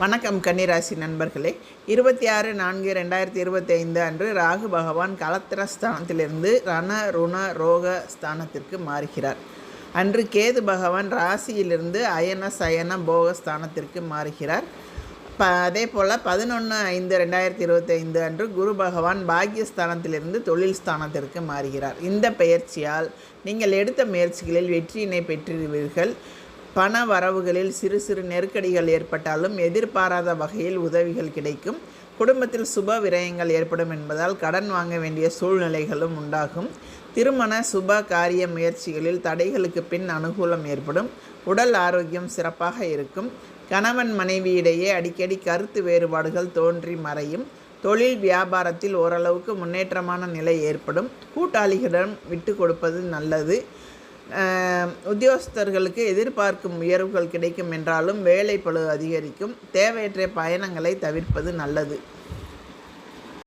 வணக்கம் கன்னிராசி நண்பர்களே, 26/4/2025 அன்று ராகு பகவான் கலத்திர ஸ்தானத்திலிருந்து ரண ருண ரோக ஸ்தானத்திற்கு மாறுகிறார். அன்று கேது பகவான் ராசியிலிருந்து அயன சயன போக ஸ்தானத்திற்கு மாறுகிறார். அதே போல் 11/5/2025 அன்று குரு பகவான் பாக்கியஸ்தானத்திலிருந்து தொழில் ஸ்தானத்திற்கு மாறுகிறார். இந்த பெயர்ச்சியால் நீங்கள் எடுத்த முயற்சிகளில் வெற்றியினை பெற்றிருவீர்கள். பண வரவுகளில் சிறு சிறு நெருக்கடிகள் ஏற்பட்டாலும் எதிர்பாராத வகையில் உதவிகள் கிடைக்கும். குடும்பத்தில் சுப விரயங்கள் ஏற்படும் என்பதால் கடன் வாங்க வேண்டிய சூழ்நிலைகளும் உண்டாகும். திருமண சுப காரிய முயற்சிகளில் தடைகளுக்கு பின் அனுகூலம் ஏற்படும். உடல் ஆரோக்கியம் சிறப்பாக இருக்கும். கணவன் மனைவியிடையே அடிக்கடி கருத்து வேறுபாடுகள் தோன்றி மறையும். தொழில் வியாபாரத்தில் ஓரளவுக்கு முன்னேற்றமான நிலை ஏற்படும். கூட்டாளிகளிடம் விட்டு கொடுப்பது நல்லது. உத்தியோகஸ்தர்களுக்கு எதிர்பார்க்கும் உயர்வுகள் கிடைக்கும் என்றாலும் வேலைப்பளு அதிகரிக்கும். தேவையற்ற பயணங்களை தவிர்ப்பது நல்லது.